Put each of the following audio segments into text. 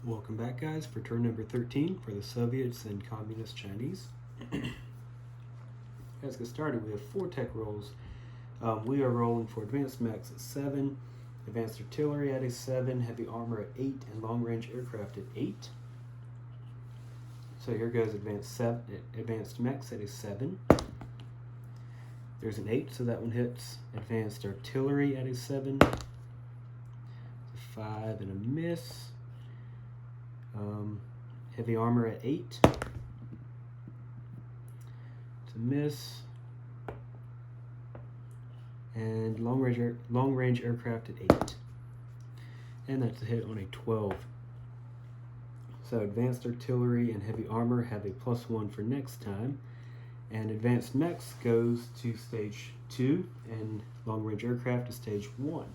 Welcome back, guys, for turn number 13 for the Soviets and Communist Chinese. Let's get started. We have 4 tech rolls. We are rolling for advanced mechs at 7, advanced artillery at a 7, heavy armor at 8, and long-range aircraft at 8. So here goes advanced mechs at a 7. There's an 8, so that one hits. Advanced artillery at a 7. A 5 and a miss. Heavy armor at 8. It's a miss. And long range aircraft at 8. And that's a hit on a 12. So advanced artillery and heavy armor have a +1 for next time. And advanced mechs goes to stage 2, and long range aircraft to stage 1.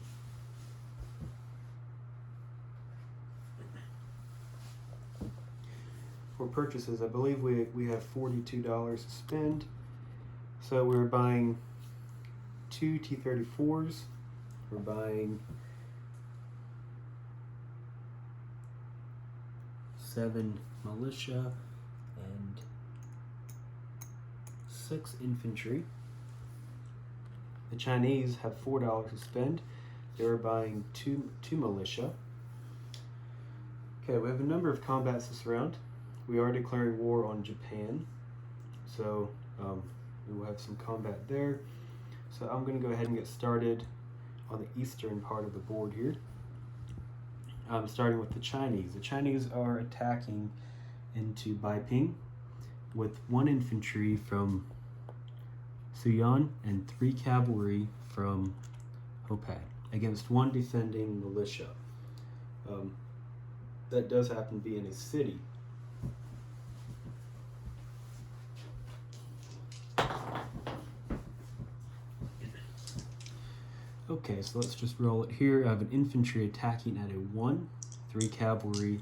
For purchases, I believe we have $42 to spend. So we're buying 2 T-34s. We're buying 7 militia and 6 infantry. The Chinese have $4 to spend. They were buying 2 militia. Okay, we have a number of combats this round. We are declaring war on Japan, so we will have some combat there. So I'm going to go ahead and get started on the eastern part of the board here. Starting with the Chinese. The Chinese are attacking into Beiping with 1 infantry from Suyan and 3 cavalry from Hopei against 1 defending militia. That does happen to be in a city. Okay, so let's just roll it here. I have an infantry attacking at a 1, 3 cavalry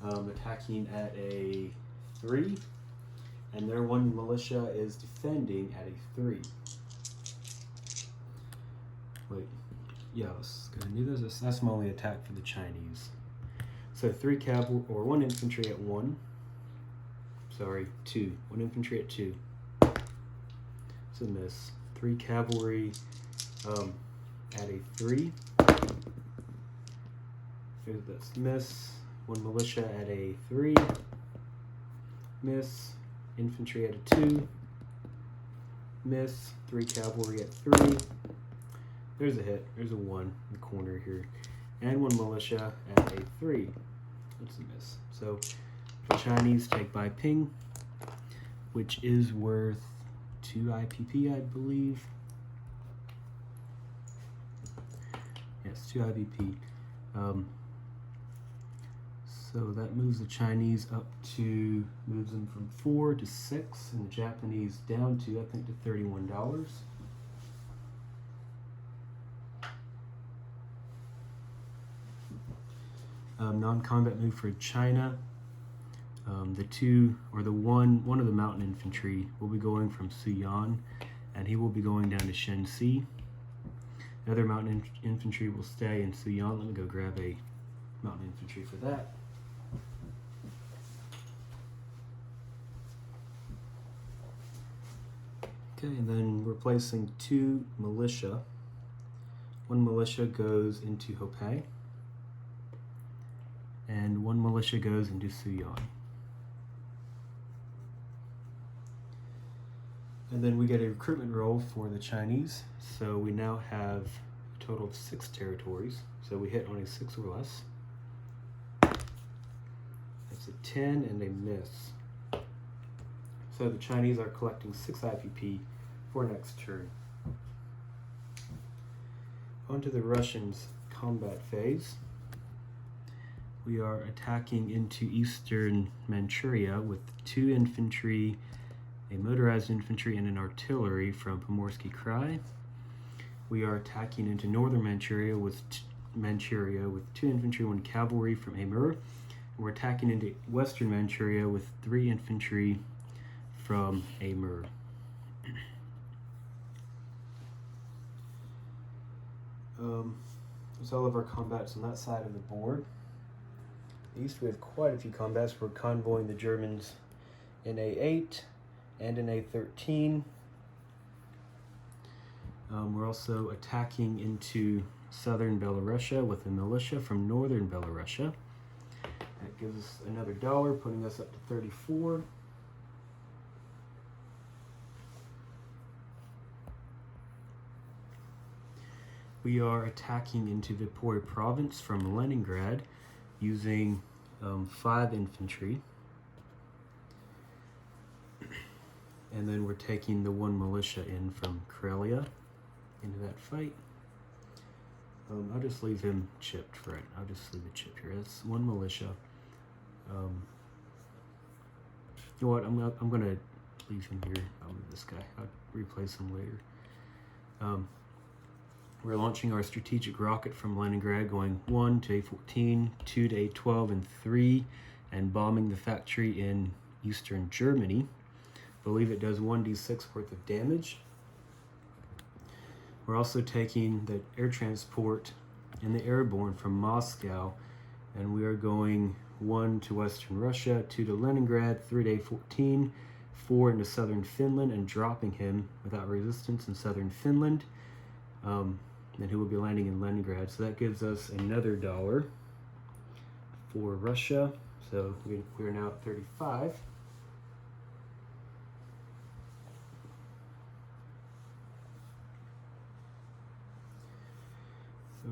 attacking at a 3, and their 1 militia is defending at a 3. Wait, yeah, let's go ahead and do this. That's my only attack for the Chinese. So 3 cavalry, or 1 infantry at 1. Sorry, 2. 1 infantry at 2. It's a miss. 3 cavalry at a 3. That's miss. 1 militia at a 3. Miss. Infantry at a 2. Miss. 3 cavalry at 3. There's a hit. There's a 1 in the corner here. And 1 militia at a 3. That's a miss. So the Chinese take Beiping, which is worth 2 IPP, I believe. Yes, 2 IVP. So that moves the Chinese moves them from 4 to 6, and the Japanese down to, I think, to $31. Non-combat move for China. One of the mountain infantry will be going from Suyan, and he will be going down to Shenxi. The other mountain infantry will stay in Suyan. Let me go grab a mountain infantry for that. Okay, and then we're placing 2 militia. 1 militia goes into Hopei, and 1 militia goes into Suyan. And then we get a recruitment roll for the Chinese. So we now have a total of 6 territories. So we hit on a 6 or less. That's a 10 and a miss. So the Chinese are collecting 6 IPP for next turn. On to the Russians' combat phase. We are attacking into eastern Manchuria with 2 infantry, a motorized infantry, and an artillery from Pomorsky Krai. We are attacking into northern Manchuria with 2 infantry, 1 cavalry from Amur. And we're attacking into western Manchuria with 3 infantry from Amur. There's all of our combats on that side of the board. east, we have quite a few combats. We're convoying the Germans in A8 and in A13. We're also attacking into southern Belarusia with a militia from northern Belarusia. That gives us another dollar, putting us up to 34. We are attacking into Vipory province from Leningrad using 5 infantry. And then we're taking the 1 militia in from Karelia into that fight. I'll just leave him chipped for it. I'll just leave it chipped here. That's 1 militia. You know what? I'm gonna leave him here. I'll move this guy. I'll replace him later. We're launching our strategic rocket from Leningrad, going 1 to A14, 2 to A12, and 3, and bombing the factory in eastern Germany. I believe it does 1d6 worth of damage. We're also taking the air transport and the airborne from Moscow, and we are going 1 to western Russia, 2 to Leningrad, 3 to A14, 4 into southern Finland, and dropping him without resistance in southern Finland. And he will be landing in Leningrad. So that gives us another dollar for Russia. So we're now at 35.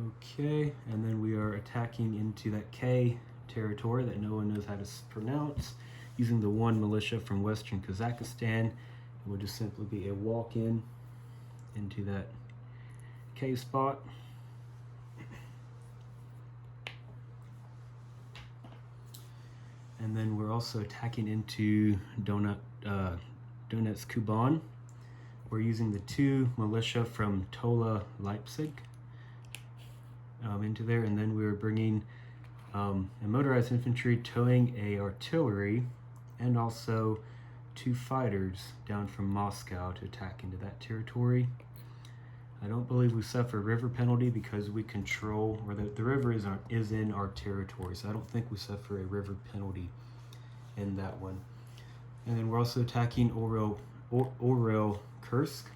Okay, and then we are attacking into that K territory that no one knows how to pronounce, using the 1 militia from western Kazakhstan. It will just simply be a walk-in into that K spot. And then we're also attacking into Donetsk Kuban. We're using the 2 militia from Tola Leipzig into there, and then we were bringing a motorized infantry towing a artillery and also 2 fighters down from Moscow to attack into that territory. I don't believe we suffer a river penalty because we control, or the river is in our territory, so I don't think we suffer a river penalty in that one. And then we're also attacking Orel Kursk.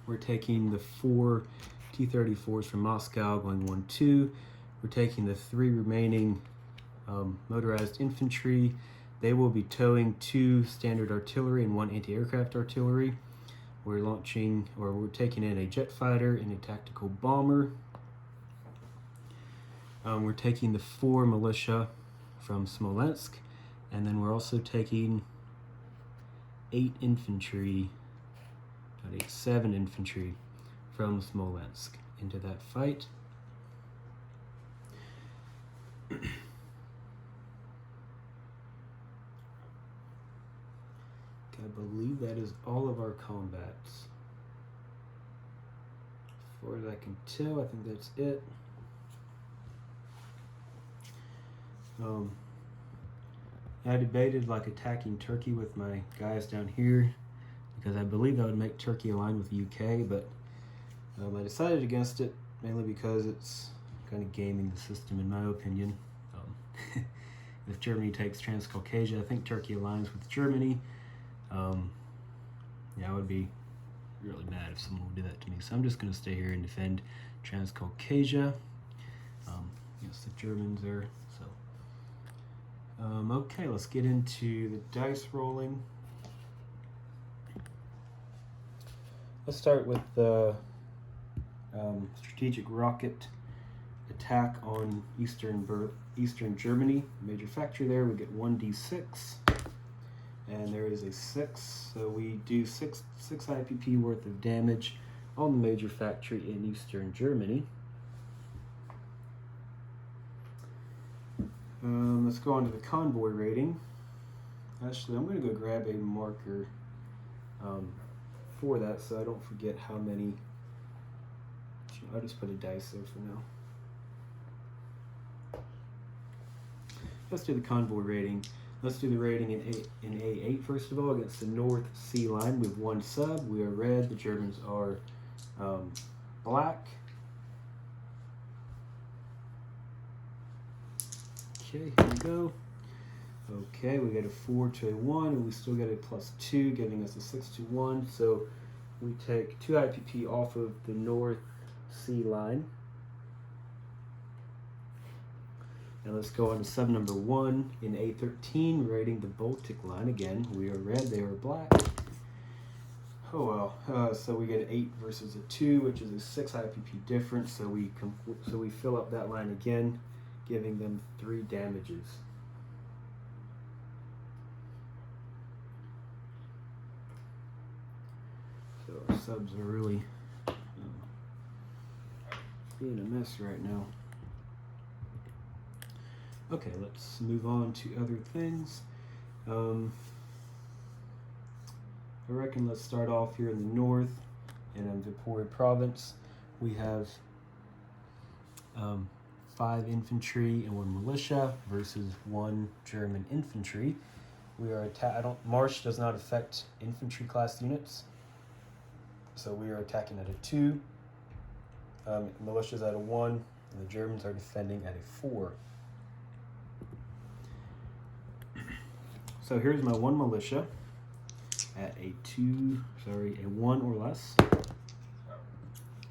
We're taking the 4 T-34s from Moscow, going 1-2. We're taking the 3 remaining motorized infantry. They will be towing 2 standard artillery and 1 anti-aircraft artillery. We're taking in a jet fighter and a tactical bomber. We're taking the 4 militia from Smolensk, and then we're also taking 7 infantry from Smolensk into that fight. I believe that is all of our combats. As far as I can tell, I think that's it. I debated attacking Turkey with my guys down here because I believe that would make Turkey align with the UK, but I decided against it mainly because it's kind of gaming the system in my opinion. If Germany takes Transcaucasia, I think Turkey aligns with Germany. Yeah, I would be really mad if someone would do that to me. So I'm just going to stay here and defend Transcaucasia. Yes, the Germans are. So, okay, let's get into the dice rolling. Let's start with the strategic rocket attack on Eastern Germany. Major factory there. We get 1d6. And there is a 6, so we do 6 IPP worth of damage on the major factory in Eastern Germany. Let's go on to the convoy rating. Actually, I'm going to go grab a marker for that so I don't forget how many. I'll just put a dice there for now. Let's do the convoy rating. Let's do the rating in A8 first of all against the North Sea line. We have 1 sub. We are red. The Germans are black. Okay, here we go. Okay, we get a 4 to a 1, and we still get a +2, giving us a 6 to 1. So we take 2 IPP off of the North Sea line. And let's go on to sub number 1 in A13, rating the Baltic line. Again, we are red, they are black. Oh well, so we get an 8 versus a 2, which is a 6 IPP difference. So we fill up that line again, giving them 3 damages. So our subs are really being a mess right now. Okay, let's move on to other things. I reckon let's start off here in the north, in Viipuri province. We have 5 infantry and 1 militia versus 1 German infantry. We are march does not affect infantry class units, so we are attacking at a 2. Militia's at a 1, and the Germans are defending at a 4. So here's my 1 militia at a 1 or less.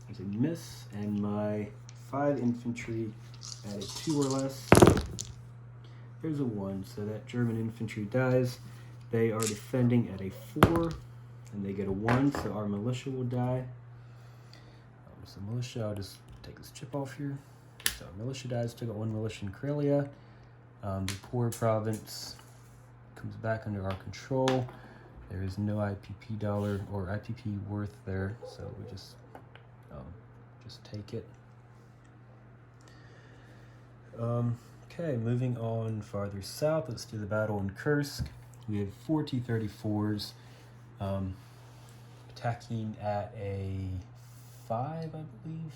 There's a miss, and my 5 infantry at a 2 or less. There's a 1, so that German infantry dies. They are defending at a 4, and they get a 1, so our militia will die. So militia, I'll just take this chip off here. So our militia dies, still got 1 militia in Karelia. The poor province comes back under our control. There is no IPP dollar or IPP worth there, so we just take it. Okay, moving on farther south, let's do the battle in Kursk. We have 4 T-34s attacking at a 5, I believe.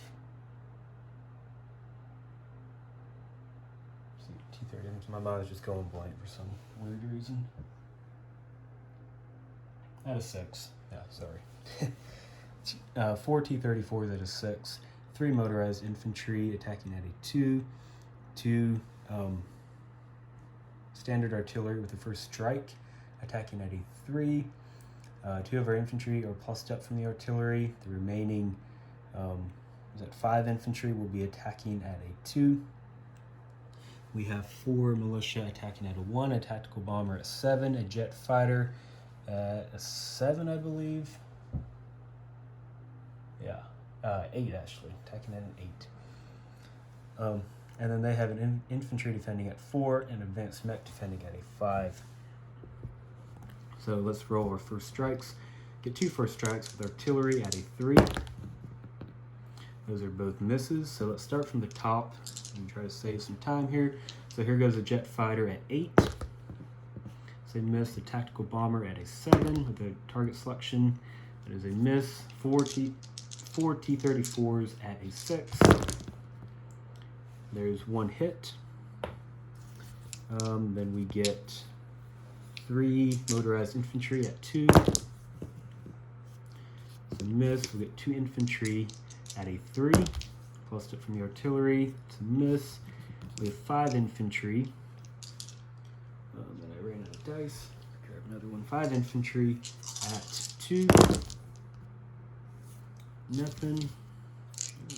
T-30, my mind is just going blank for some weird reason. At a 6, yeah, sorry. 4 T-34s at a 6. 3 motorized infantry attacking at a 2. 2 standard artillery with the first strike attacking at a 3. 2 of our infantry are plussed up from the artillery. The remaining 5 infantry will be attacking at a 2. We have 4 militia attacking at a 1, a tactical bomber at 7, a jet fighter at a 7, I believe. Yeah, 8 actually, attacking at an 8. And then they have an infantry defending at 4, and advanced mech defending at a 5. So let's roll our first strikes. Get 2 first strikes with artillery at a 3. Those are both misses. So let's start from the top and try to save some time here. So here goes a jet fighter at 8. So miss. The tactical bomber at a 7 with a target selection. That is a miss. 4 T-34s at a 6. There's 1 hit. Then we get 3 motorized infantry at 2. It's a miss. We get 2 infantry at a 3. Plussed it from the artillery. It's a miss. We have 5 infantry. Then I ran out of dice. Grab another one. 5 infantry at 2. Nothing.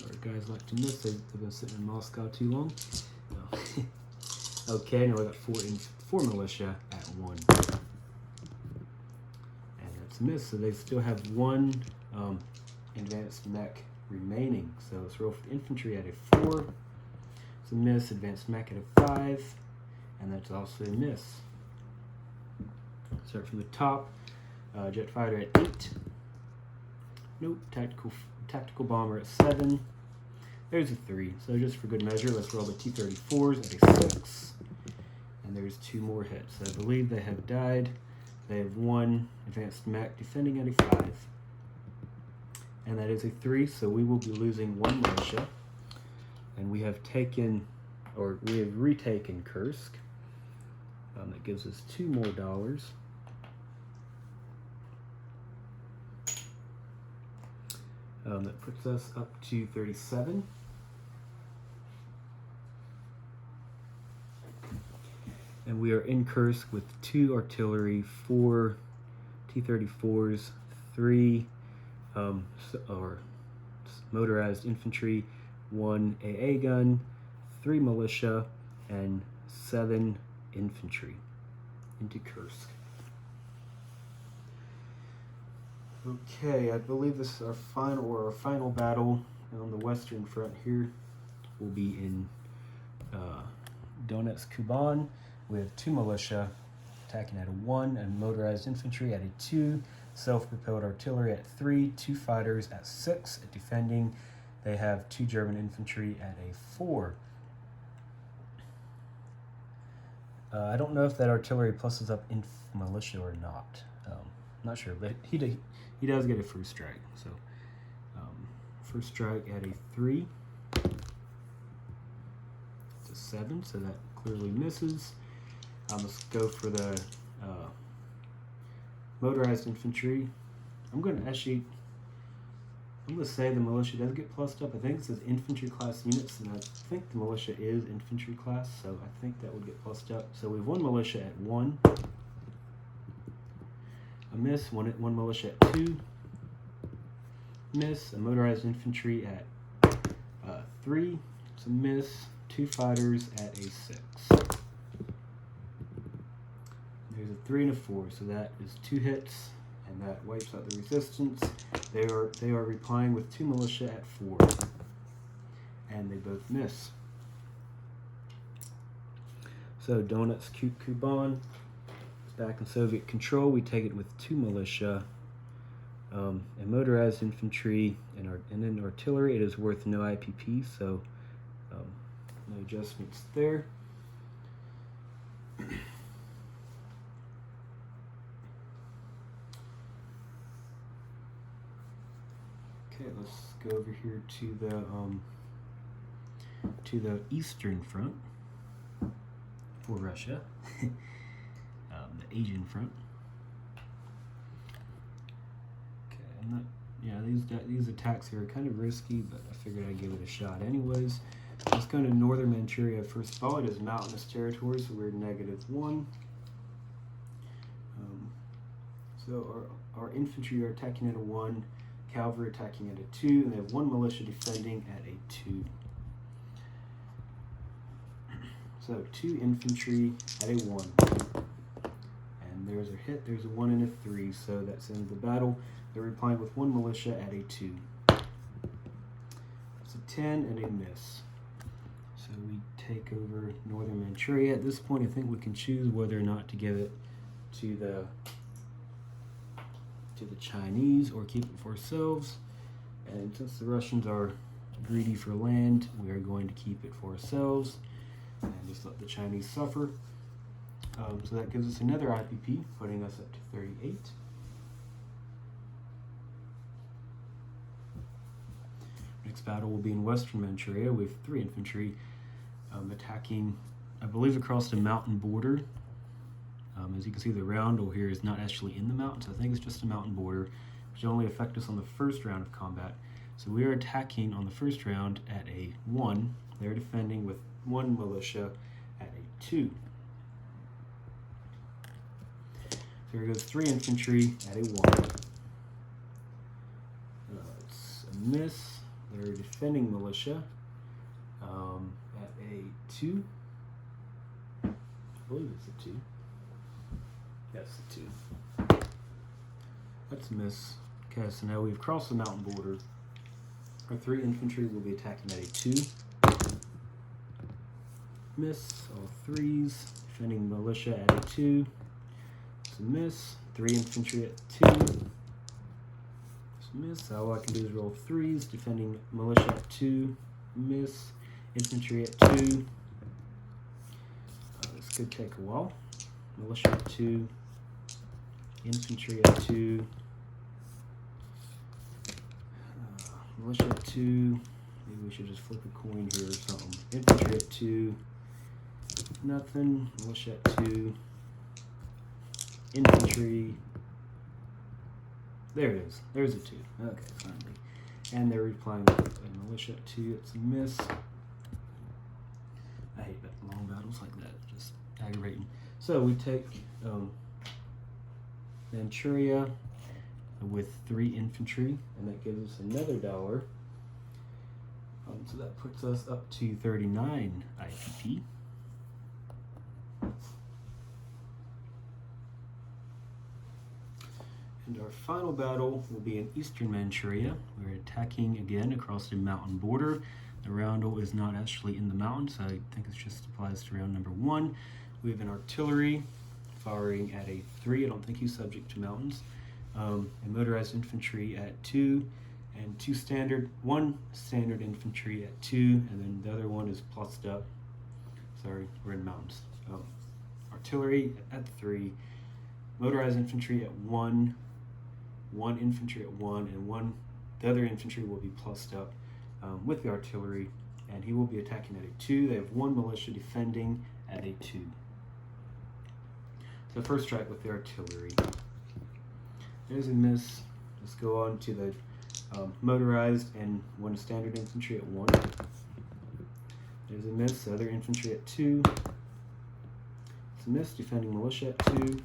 Our guys like to miss. They've been sitting in Moscow too long. No. Okay, now we got 4 militia at 1. And that's a miss. So they still have 1 advanced mech remaining. So let's roll for the infantry at a 4. It's a miss. Advanced mech at a 5. And that's also a miss. Start from the top. Jet fighter at 8. Nope. Tactical bomber at 7. There's a 3. So just for good measure, let's roll the T-34s at a 6. And there's 2 more hits. So I believe they have died. They have 1 advanced mech defending at a 5. And that is a 3, so we will be losing 1 militia. And we have retaken Kursk. That gives us 2 more dollars. That puts us up to 37. And we are in Kursk with 2 artillery, 4 T-34s, 3 motorized infantry, 1 AA gun, 3 militia, and 7 infantry into Kursk. Okay, I believe this is our final battle on the Western Front here. Will be in Donetsk Kuban with 2 militia attacking at a 1, and motorized infantry at a 2, self-propelled artillery at 3, 2 fighters at 6 at defending. They have 2 German infantry at a 4. I don't know if that artillery pluses up militia or not. Not sure, but he does get a first strike. So first strike at a 3. It's a 7, so that clearly misses. Let's go for the motorized infantry. I'm going to say the militia does get plussed up. I think it says infantry class units, and I think the militia is infantry class, so I think that would get plussed up. So we have 1 militia at 1. A miss. 1 militia at 2. Miss. A motorized infantry at 3. It's a miss. 2 fighters at a 6. There's a 3 and a 4, so that is 2 hits, and that wipes out the resistance. They are replying with 2 militia at 4, and they both miss. So Donetsk Kuban is back in Soviet control. We take it with 2 militia, and motorized infantry, and then artillery. It is worth no IPP, so no adjustments there. Okay, let's go over here to the Eastern Front for Russia, the Asian Front. Okay, these attacks here are kind of risky, but I figured I'd give it a shot anyways. Let's go to Northern Manchuria first of all. It is mountainous territory, so we're -1. So our infantry are attacking at a 1. Cavalry attacking at a 2, and they have 1 militia defending at a 2. So 2 infantry at a 1. And there's a hit, there's a 1 and a 3, so that's the end of the battle. They're replying with 1 militia at a 2. It's a 10 and a miss. So we take over Northern Manchuria. At this point, I think we can choose whether or not to give it to the Chinese or keep it for ourselves. And since the Russians are greedy for land, we are going to keep it for ourselves and just let the Chinese suffer. So that gives us another IPP, putting us up to 38. Next battle will be in Western Manchuria with 3 infantry attacking, I believe, across the mountain border. As you can see, the roundel here is not actually in the mountains. I think it's just a mountain border, which will only affect us on the first round of combat. So we are attacking on the first round at a 1. They're defending with 1 militia at a 2. So here goes 3 infantry at a 1. It's a miss. They're defending militia at a 2. I believe it's a 2. Yes, a 2. That's a miss. Okay, so now we've crossed the mountain border. Our 3 infantry will be attacking at a 2. Miss. All 3s. Defending militia at a 2. It's a miss. 3 infantry at 2. It's a miss. All I can do is roll 3s. Defending militia at 2. Miss. Infantry at 2. This could take a while. Militia at 2. Infantry at 2. Militia at 2. Maybe we should just flip a coin here or something. Infantry at 2. Nothing. Militia at 2. Infantry. There it is. There's a 2. Okay, finally. And they're replying with a militia at 2. It's a miss. I hate long battles like that. Just aggravating. So we take Manchuria with 3 infantry, and that gives us another $1. So that puts us up to 39 IPP. And our final battle will be in Eastern Manchuria. We're attacking again across the mountain border. The roundel is not actually in the mountains, so I think it just applies to round number 1. We have an artillery firing at a 3. I don't think he's subject to mountains. And motorized infantry at 2, and 1 standard infantry at 2, and then the other one is plussed up. Sorry, we're in mountains. Artillery at 3, motorized infantry at 1, 1 infantry at 1, and the other infantry will be plussed up with the artillery, and he will be attacking at a 2. They have 1 militia defending at a 2. So first strike with the artillery. There's a miss. Let's go on to the motorized and 1 standard infantry at 1. There's a miss. The other infantry at 2. It's a miss. Defending militia at 2.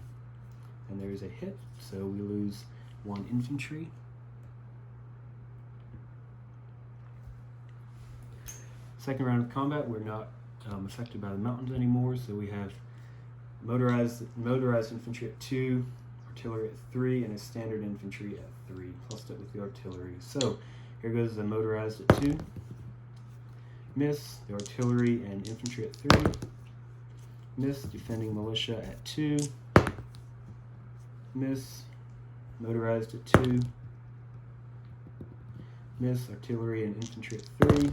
And there's a hit, so we lose 1 infantry. Second round of combat, we're not affected by the mountains anymore, so we have motorized infantry at 2, artillery at 3, and a standard infantry at 3, plussed up with the artillery. So here goes the motorized at 2. Miss. The artillery and infantry at 3. Miss. Defending militia at 2. Miss. Motorized at 2. Miss. Artillery and infantry at 3.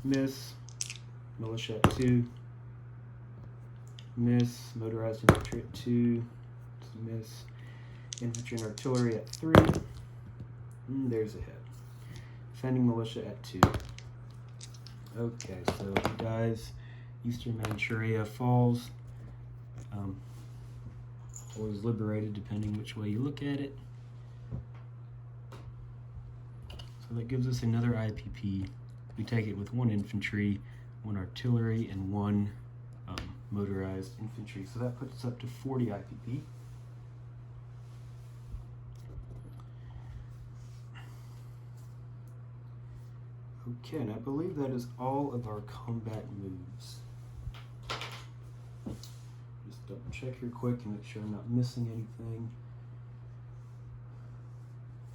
Miss. Militia at 2. Miss. Motorized infantry at 2. Miss. Infantry and artillery at 3. There's a hit. Defending militia at 2. Okay, so he dies. Eastern Manchuria falls. Or is liberated, depending which way you look at it. So that gives us another IPP. We take it with 1 infantry, 1 artillery, and 1 motorized infantry. So that puts us up to 40 IPP. Okay, and I believe that is all of our combat moves. Just double check here quick and make sure I'm not missing anything.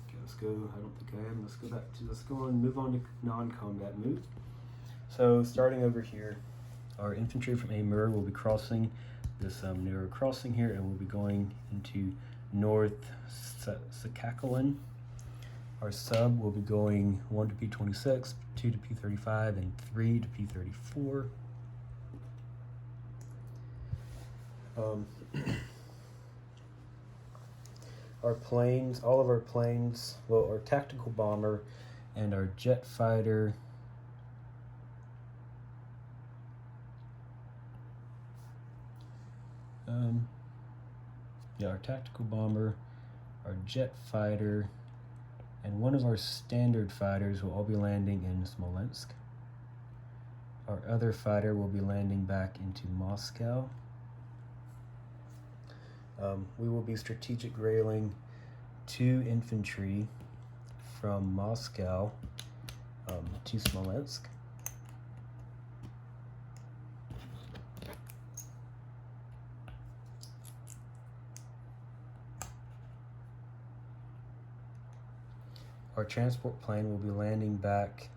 Okay, let's go. I don't think I am. Let's go on, move on to non-combat move. So starting over here, our infantry from Amur will be crossing this narrow crossing here, and we'll be going into North Sakakalen. Our sub will be going 1 to P26, 2 to P35, and 3 to P34. Our planes, all of our planes, well, our tactical bomber and our jet fighter our tactical bomber, our jet fighter, and 1 of our standard fighters will all be landing in Smolensk. Our other fighter will be landing back into Moscow. We will be strategic railing 2 infantry from Moscow to Smolensk. Our transport plane will be landing back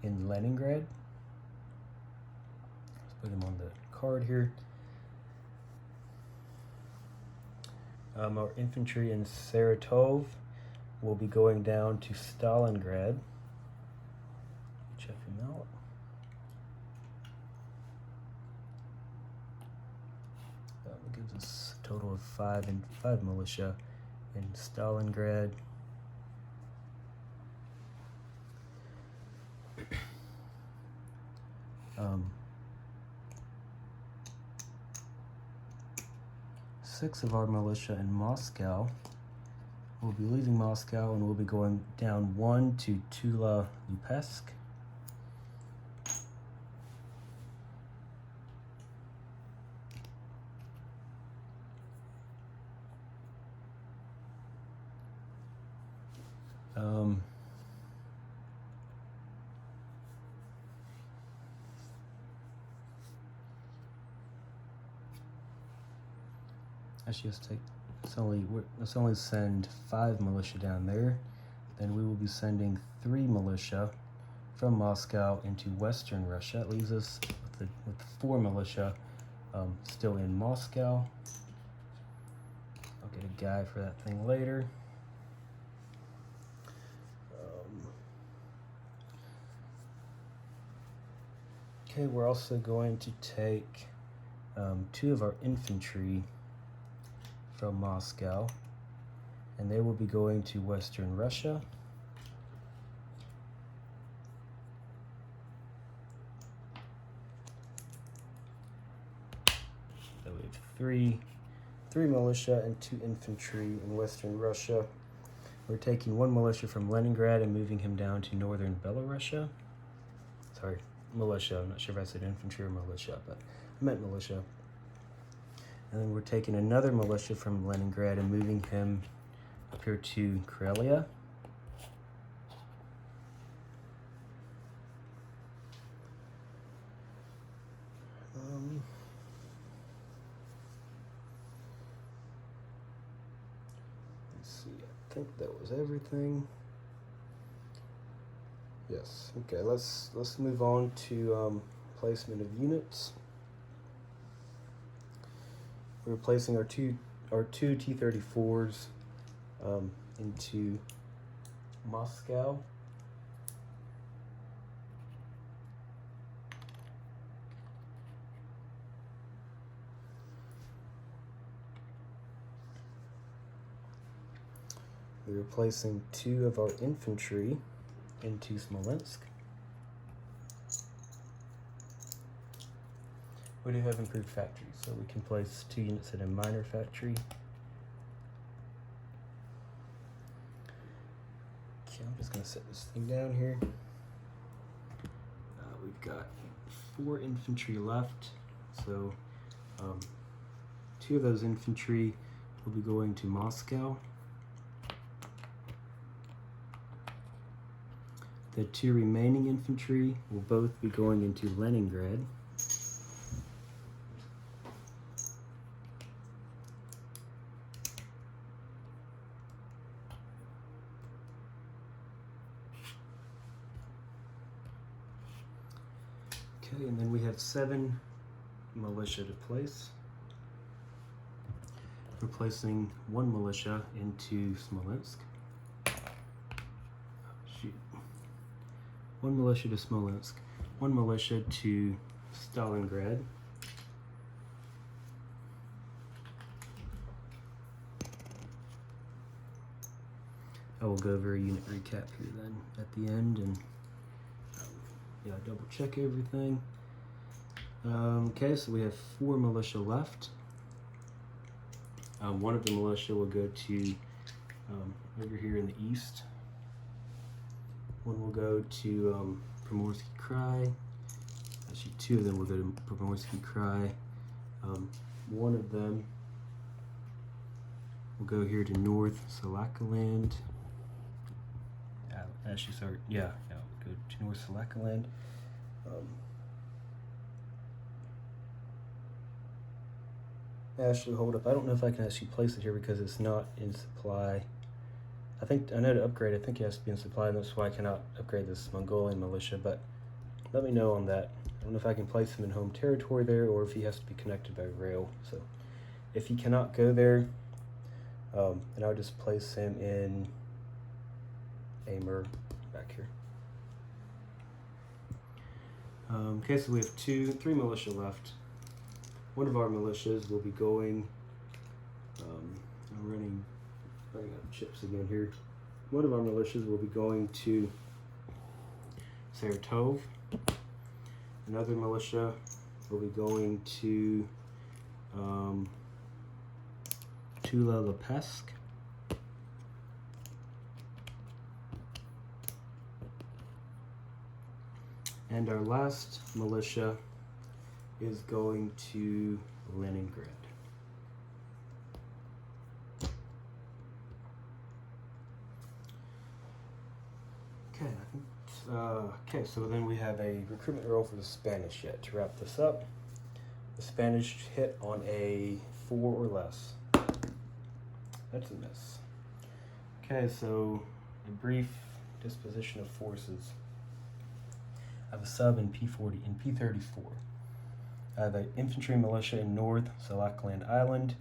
in Leningrad. Let's put him on the card here. Our infantry in Saratov will be going down to Stalingrad. Check him out. That gives us a total of 5 militia in Stalingrad. 6 of our militia in Moscow. We'll be leaving Moscow and we'll be going down 1 to Tula-Lupesk. Actually, let's only send 5 militia down there. Then we will be sending 3 militia from Moscow into Western Russia. It leaves us with 4 militia still in Moscow. I'll get a guy for that thing later. Okay, we're also going to take 2 of our infantry from Moscow, and they will be going to Western Russia. So we have 3 militia and 2 infantry in Western Russia. We're taking 1 militia from Leningrad and moving him down to northern Belarusia. Sorry, militia. I'm not sure if I said infantry or militia, but I meant militia. And then we're taking another militia from Leningrad and moving him up here to Karelia. Let's see, I think that was everything. Yes, okay, let's move on to placement of units. We're placing our two T-34s into Moscow. We're placing 2 of our infantry into Smolensk. We do have improved factories, so we can place 2 units in a minor factory. Okay, I'm just going to set this thing down here. We've got 4 infantry left, so 2 of those infantry will be going to Moscow. The 2 remaining infantry will both be going into Leningrad. Okay, and then we have 7 militia to place. We're placing 1 militia into Smolensk. Shoot. 1 militia to Smolensk. 1 militia to Stalingrad. I will go over a unit recap here then at the end and yeah, double check everything. Okay, so we have 4 militia left. 1 of the militia will go to over here in the east. 1 will go to Primorsky Krai. Actually, 2 of them will go to Primorsky Krai. 1 of them will go here to North Salakaland. Actually, sorry, yeah, go to North Salakaland. Actually, hold up. I don't know if I can actually place it here because it's not in supply. I know to upgrade, I think it has to be in supply, and that's why I cannot upgrade this Mongolian militia, but let me know on that. I don't know if I can place him in home territory there or if he has to be connected by rail. So if he cannot go there, then I'll just place him in Amur back here. Okay, so we have 3 militia left. 1 of our militias will be going, I'm running out of chips again here. 1 of our militias will be going to Saratov. Another militia will be going to Tula-Lepesk. And our last militia is going to Leningrad. Okay, okay, so then we have a recruitment roll for the Spanish yet. To wrap this up, the Spanish hit on a 4 or less. That's a miss. Okay, so a brief disposition of forces. I have a sub in P40 and P34. I have an infantry militia in North Salakland Island.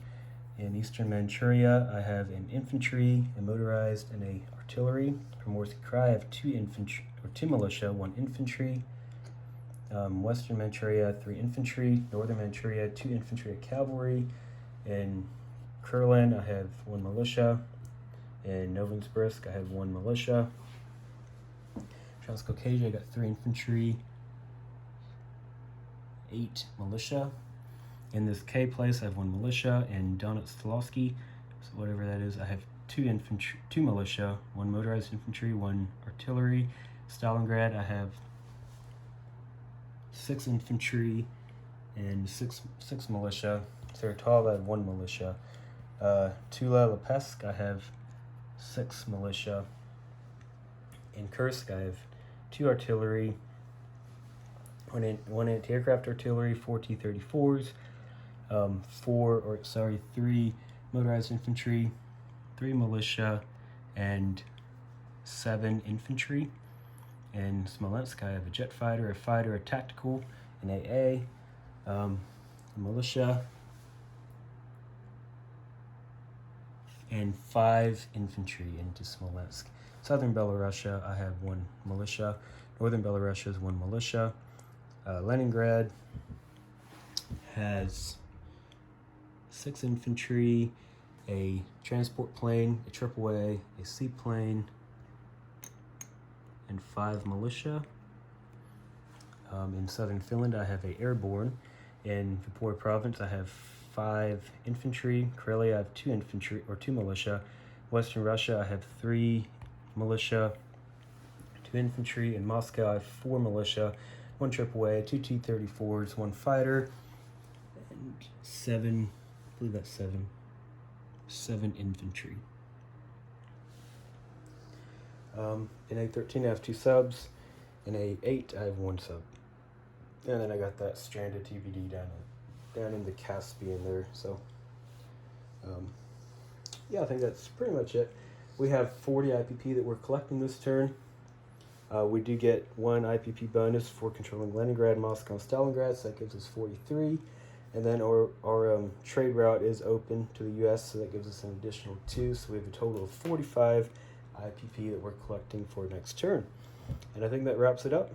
In Eastern Manchuria, I have an infantry, a motorized, and a artillery. Primorsky Krai, I have 2 infantry, or 2 militia, 1 infantry. Western Manchuria, 3 infantry. Northern Manchuria, 2 infantry, a cavalry. In Kurland, I have 1 militia. In Novosibirsk, I have 1 militia. Transcaucasia, I got 3 infantry, 8 militia. In this K place, I have 1 militia. In Donetsk-Slosky, so whatever that is, I have 2 infantry, 2 militia, 1 motorized infantry, 1 artillery. Stalingrad, I have 6 infantry and 6 militia. Saratov, I have 1 militia. Tula-Lepesk, I have 6 militia. In Kursk, I have 2 artillery, 1 anti-aircraft artillery, 4 T-34s, 3 motorized infantry, 3 militia, and 7 infantry. In Smolensk, I have a jet fighter, a tactical, an AA, a militia, and 5 infantry into Smolensk. Southern Belarusia, I have 1 militia. Northern Belarusia is 1 militia. Leningrad has 6 infantry, a transport plane, a AAA, a seaplane, and 5 militia. In southern Finland, I have a airborne. In Viipuri province, I have 5 infantry. Karelia, I have 2 infantry, or 2 militia. Western Russia, I have 3 militia, 2 infantry. In Moscow, I have 4 militia, 1 AAA, 2 T-34s, 1 fighter, and 7, I believe that's 7 infantry. In A13, I have 2 subs. In A8, I have 1 sub. And then I got that stranded TBD down in the Caspian there. So, yeah, I think that's pretty much it. We have 40 IPP that we're collecting this turn. We do get 1 IPP bonus for controlling Leningrad, Moscow, and Stalingrad, so that gives us 43. And then our trade route is open to the U.S., so that gives us an additional 2. So we have a total of 45 IPP that we're collecting for next turn. And I think that wraps it up.